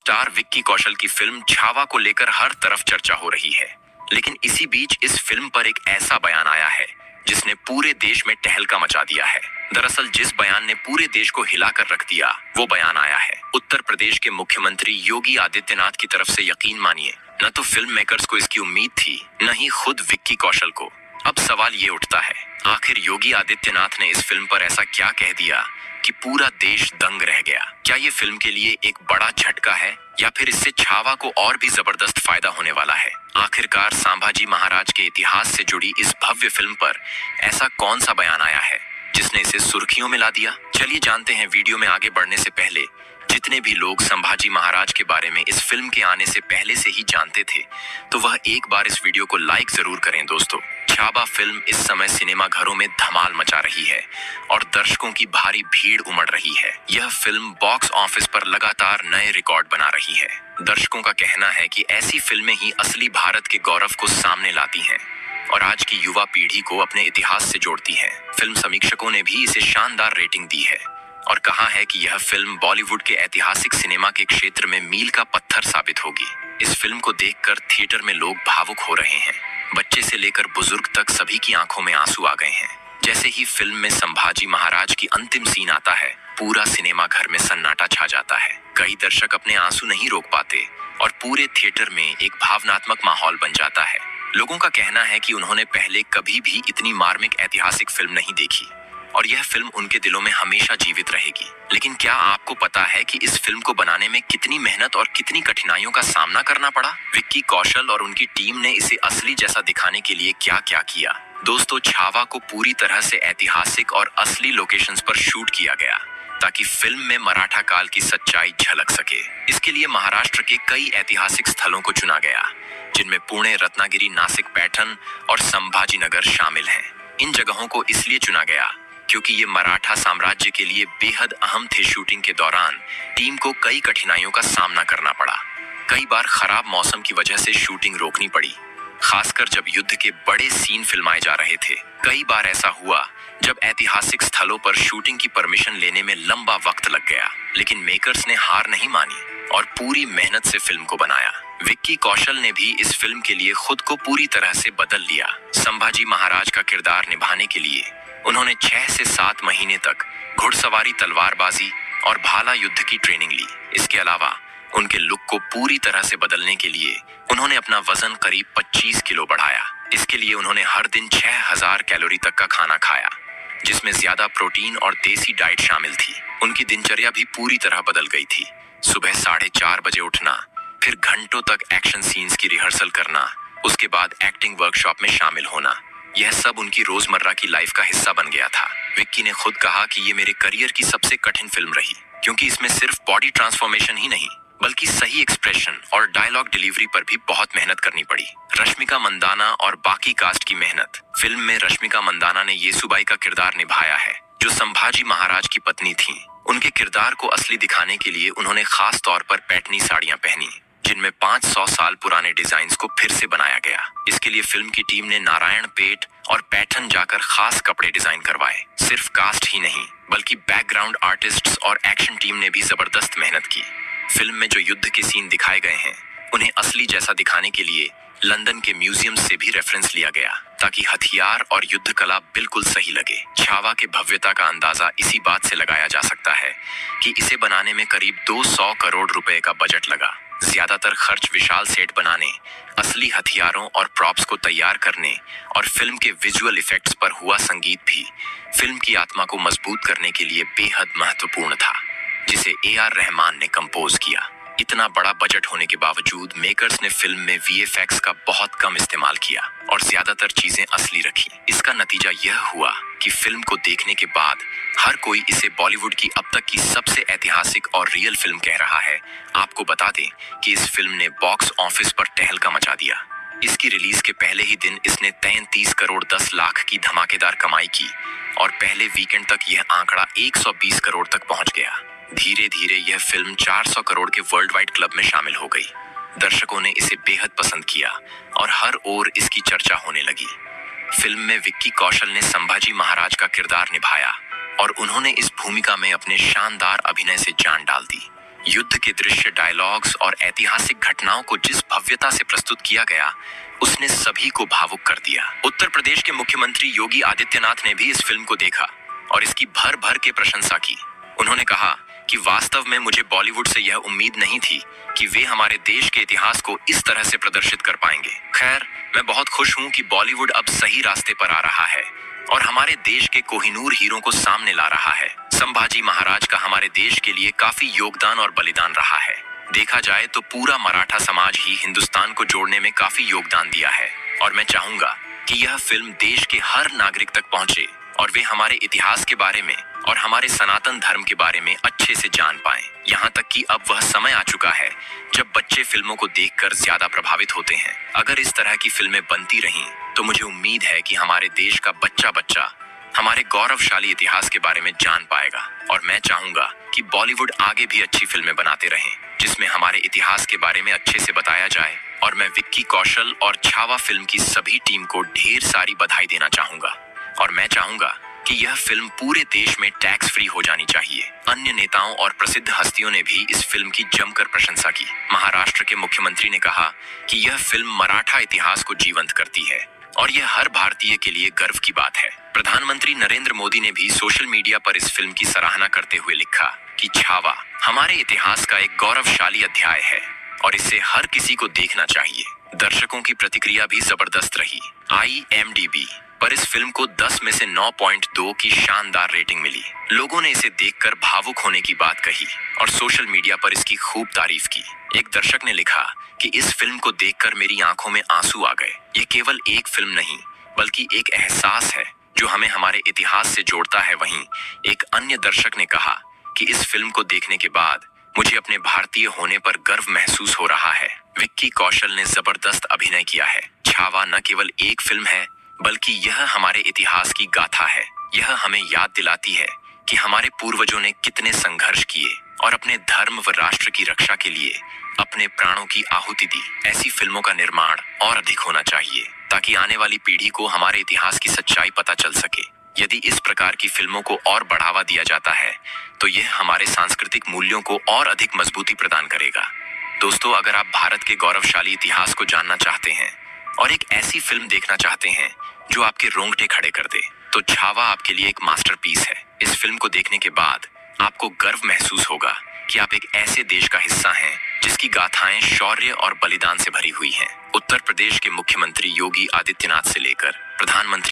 Star Vicky Kaushal की film Chhaava को लेकर हर तरफ चर्चा हो रही है। लेकिन इसी बीच इस फिल्म पर एक ऐसा बयान आया है जिसने पूरे देश में तहलका मचा दिया है। दरअसल जिस बयान ने पूरे देश को हिलाकर रख दिया, वो बयान आया है उत्तर प्रदेश के मुख्यमंत्री योगी आदित्यनाथ की तरफ से। यकीन मानिए, न तो फिल्म मेकर्स को इसकी उम्मीद थी, न ही खुद विक्की कौशल को। अब सवाल ये उठता है, आखिर योगी आदित्यनाथ ने इस फिल्म पर ऐसा क्या कह दिया कि पूरा देश दंग रह गया? क्या ये फिल्म के लिए एक बड़ा झटका है या फिर इससे छावा को और भी जबरदस्त फायदा होने वाला है? आखिरकार संभाजी महाराज के इतिहास से जुड़ी इस भव्य फिल्म पर ऐसा कौन सा बयान आया है जिसने इसे सुर्खियों में ला दिया? चलिए जानते हैं। वीडियो में आगे बढ़ने से पहले जितने भी लोग संभाजी महाराज के बारे में इस फिल्म के आने से पहले से ही जानते थे, तो वह एक बार इस वीडियो को लाइक जरूर करें दोस्तों। छावा फिल्म इस समय सिनेमा घरों में धमाल मचा रही है और दर्शकों की भारी भीड़ उमड़ रही है। यह फिल्म बॉक्स ऑफिस पर लगातार नए रिकॉर्ड बना रही है। दर्शकों का कहना है कि ऐसी फिल्में ही असली भारत के गौरव को सामने लाती हैं और आज की युवा पीढ़ी को अपने इतिहास से जोड़ती हैं। फिल्म समीक्षकों ने भी इसे शानदार रेटिंग दी है और कहा है कि यह फिल्म बॉलीवुड के ऐतिहासिक सिनेमा के क्षेत्र में मील का पत्थर साबित होगी। इस फिल्म को देखकर थिएटर में लोग भावुक हो रहे हैं। बच्चे से लेकर बुजुर्ग तक सभी की आंखों में आंसू आ गए हैं। जैसे ही फिल्म में संभाजी महाराज की अंतिम सीन आता है, पूरा सिनेमा घर में सन्नाटा छा जाता है। कई दर्शक अपने आंसू नहीं रोक पाते और पूरे थिएटर में एक भावनात्मक माहौल बन जाता है। लोगों का कहना है कि उन्होंने पहले कभी भी इतनी मार्मिक ऐतिहासिक फिल्म नहीं देखी और यह फिल्म उनके दिलों में हमेशा जीवित रहेगी। लेकिन क्या आपको पता है कि इस फिल्म को बनाने में कितनी मेहनत और कितनी कठिनाइयों का सामना करना पड़ा? विक्की कौशल और उनकी टीम ने इसे असली जैसा दिखाने के लिए क्या क्या किया? दोस्तों, छावा को पूरी तरह से ऐतिहासिक और असली लोकेशंस पर शूट किया गया ताकि फिल्म में मराठा काल की सच्चाई झलक सके। इसके लिए महाराष्ट्र के कई ऐतिहासिक स्थलों को चुना गया, जिनमें पुणे, रत्नागिरी, नासिक, पैठण और संभाजी नगर शामिल हैं। इन जगहों को इसलिए चुना गया क्योंकि ये मराठा साम्राज्य के लिए बेहद अहम थे। शूटिंग के दौरान टीम को कई कठिनाइयों का सामना करना पड़ा। कई बार खराब मौसम की वजह से शूटिंग रोकनी पड़ी, खासकर जब युद्ध के बड़े सीन फिल्माए जा रहे थे। कई बार ऐसा हुआ जब ऐतिहासिक स्थलों पर शूटिंग की परमिशन लेने में लंबा वक्त लग गया, लेकिन मेकर्स ने हार नहीं मानी और पूरी मेहनत से फिल्म को बनाया। विक्की कौशल ने भी इस फिल्म के लिए खुद को पूरी तरह से बदल लिया। संभाजी महाराज का किरदार निभाने के लिए उन्होंने 6 से 7 महीने तक घुड़सवारी, तलवारबाजी और भाला युद्ध की ट्रेनिंग ली। इसके अलावा उनके लुक को पूरी तरह से बदलने के लिए उन्होंने अपना वजन करीब 25 किलो बढ़ाया। इसके लिए उन्होंने हर दिन 6000 कैलोरी तक का खाना खाया, जिसमें ज्यादा प्रोटीन और देसी डाइट शामिल थी। उनकी दिनचर्या भी पूरी तरह बदल गई थी। सुबह 4:30 बजे उठना, फिर घंटों तक एक्शन सीन्स की रिहर्सल करना, उसके बाद एक्टिंग वर्कशॉप में शामिल होना, यह सब उनकी रोजमर्रा की लाइफ का हिस्सा बन गया था। विक्की ने खुद कहा कि ये मेरे करियर की सबसे कठिन फिल्म रही, क्योंकि इसमें सिर्फ बॉडी ट्रांसफॉर्मेशन ही नहीं, बल्कि सही एक्सप्रेशन और डायलॉग डिलीवरी पर भी बहुत मेहनत करनी पड़ी। रश्मिका मंदाना और बाकी कास्ट की मेहनत। फिल्म में रश्मिका मंदाना ने येसुबाई का किरदार निभाया है, जो संभाजी महाराज की पत्नी थी। उनके किरदार को असली दिखाने के लिए उन्होंने खास तौर पर पैठनी साड़ियां पहनी, जिनमें 500 साल पुराने डिजाइन को फिर से बनाया गया। इसके लिए फिल्म की टीम ने नारायण पेट और पैठण जाकर खास कपड़े डिजाइन करवाए। सिर्फ कास्ट ही नहीं, बल्कि बैकग्राउंड आर्टिस्ट्स और एक्शन टीम ने भी जबरदस्त मेहनत की। फिल्म में जो युद्ध के सीन दिखाए गए हैं, उन्हें असली जैसा दिखाने के लिए लंदन के म्यूजियम से भी रेफरेंस लिया गया, ताकि हथियार और युद्ध कला बिल्कुल सही लगे। छावा के भव्यता का अंदाजा इसी बात से लगाया जा सकता है कि इसे बनाने में करीब 200 करोड़ रुपए का बजट लगा। ज्यादातर खर्च विशाल सेट बनाने, असली हथियारों और प्रॉप्स को तैयार करने और फिल्म के विजुअल इफेक्ट्स पर हुआ। संगीत भी फिल्म की आत्मा को मजबूत करने के लिए बेहद महत्वपूर्ण था, जिसे AR रहमान ने कंपोज किया। इतना बड़ा बजट होने के बावजूद मेकर्स ने फिल्म में VFX का बहुत कम इस्तेमाल किया और ज्यादातर चीजें असली रखी। इसका नतीजा यह हुआ कि फिल्म को देखने के बाद हर कोई इसे बॉलीवुड की अब तक की सबसे ऐतिहासिक और रियल फिल्म कह रहा है। आपको बता दें कि इस फिल्म ने बॉक्स ऑफिस पर तहलका मचा दिया। इसकी रिलीज के पहले ही दिन इसने 33 करोड़ 10 लाख की धमाकेदार कमाई की और पहले वीकेंड तक यह आंकड़ा 120 करोड़ तक पहुंच गया। धीरे धीरे यह फिल्म 400 करोड़ के वर्ल्ड वाइड क्लब में शामिल हो गई। दर्शकों ने इसे बेहद पसंद किया और हर ओर इसकी चर्चा होने लगी। फिल्म में विक्की कौशल ने संभाजी महाराज का किरदार निभाया और उन्होंने इस भूमिका में अपने शानदार अभिनय से जान डाल दी। युद्ध के दृश्य, डायलॉग्स और ऐतिहासिक घटनाओं को जिस भव्यता से प्रस्तुत किया गया, उसने सभी को भावुक कर दिया। उत्तर प्रदेश के मुख्यमंत्री योगी आदित्यनाथ ने भी इस फिल्म को देखा और इसकी भर भर के प्रशंसा की। उन्होंने कहा कि वास्तव में मुझे बॉलीवुड से यह उम्मीद नहीं थी कि वे हमारे देश के इतिहास को इस तरह से प्रदर्शित कर पाएंगे। खैर, मैं बहुत खुश हूं कि बॉलीवुड अब सही रास्ते पर आ रहा है और हमारे देश के कोहिनूर हीरो को सामने ला रहा है। संभाजी महाराज का हमारे देश के लिए काफी योगदान और बलिदान रहा है। देखा जाए तो पूरा मराठा समाज ही हिंदुस्तान को जोड़ने में काफी योगदान दिया है और मैं चाहूंगा कि यह फिल्म देश के हर नागरिक तक पहुंचे और वे हमारे इतिहास के बारे में और हमारे सनातन धर्म के बारे में अच्छे से जान पाएं। यहाँ तक कि अब वह समय आ चुका है जब बच्चे फिल्मों को देखकर ज्यादा प्रभावित होते हैं। अगर इस तरह की फिल्में बनती रहीं तो मुझे उम्मीद है कि हमारे देश का बच्चा बच्चा हमारे गौरवशाली इतिहास के बारे में जान पाएगा और मैं चाहूंगा कि बॉलीवुड आगे भी अच्छी फिल्में बनाते रहें जिसमें हमारे इतिहास के बारे में अच्छे से बताया जाए। और मैं विक्की कौशल और छावा फिल्म की सभी टीम को ढेर सारी बधाई देना चाहूंगा और मैं चाहूंगा कि यह फिल्म पूरे देश में टैक्स फ्री हो जानी चाहिए। अन्य नेताओं और प्रसिद्ध हस्तियों ने भी इस फिल्म की जमकर प्रशंसा की। महाराष्ट्र के मुख्यमंत्री ने कहा कि यह फिल्म मराठा इतिहास को जीवंत करती है और यह हर भारतीय के लिए गर्व की बात है। प्रधानमंत्री नरेंद्र मोदी ने भी सोशल मीडिया पर इस फिल्म की सराहना करते हुए लिखा कि छावा हमारे इतिहास का एक गौरवशाली अध्याय है और इसे हर किसी को देखना चाहिए। दर्शकों की प्रतिक्रिया भी जबरदस्त रही। IMDb पर इस फिल्म को 10 में से 9.2 की शानदार रेटिंग मिली। लोगों ने इसे देखकर भावुक होने की बात कही और सोशल मीडिया पर इसकी खूब तारीफ की। एक दर्शक ने लिखा कि इस फिल्म को देखकर मेरी आंखों में आंसू आ गए। ये केवल एक फिल्म नहीं बल्कि एक एहसास है जो हमें हमारे इतिहास से जोड़ता है। वहीं एक अन्य दर्शक ने कहा कि इस फिल्म को देखने के बाद मुझे अपने भारतीय होने पर गर्व महसूस हो रहा है। विक्की कौशल ने जबरदस्त अभिनय किया है। छावा न केवल एक फिल्म है बल्कि यह हमारे इतिहास की गाथा है। यह हमें याद दिलाती है कि हमारे पूर्वजों ने कितने संघर्ष किए और अपने धर्म व राष्ट्र की रक्षा के लिए अपने प्राणों की आहुति दी। ऐसी फिल्मों का निर्माण और अधिक होना चाहिए ताकि आने वाली पीढ़ी को हमारे इतिहास की सच्चाई पता चल सके। यदि इस प्रकार की फिल्मों को और बढ़ावा दिया जाता है तो यह हमारे सांस्कृतिक मूल्यों को और अधिक मजबूती प्रदान करेगा। दोस्तों, अगर आप भारत के गौरवशाली इतिहास को जानना चाहते हैं और एक ऐसी फिल्म देखना चाहते हैं जो आपके रोंगटे खड़े कर दे, तो छावा आपके लिए एक मास्टरपीस है। इस फिल्म को देखने के बाद आपको गर्व महसूस होगा कि आप एक ऐसे देश का हिस्सा हैं जिसकी गाथाएं शौर्य और बलिदान से भरी हुई हैं। उत्तर प्रदेश के मुख्यमंत्री योगी आदित्यनाथ से लेकर प्रधानमंत्री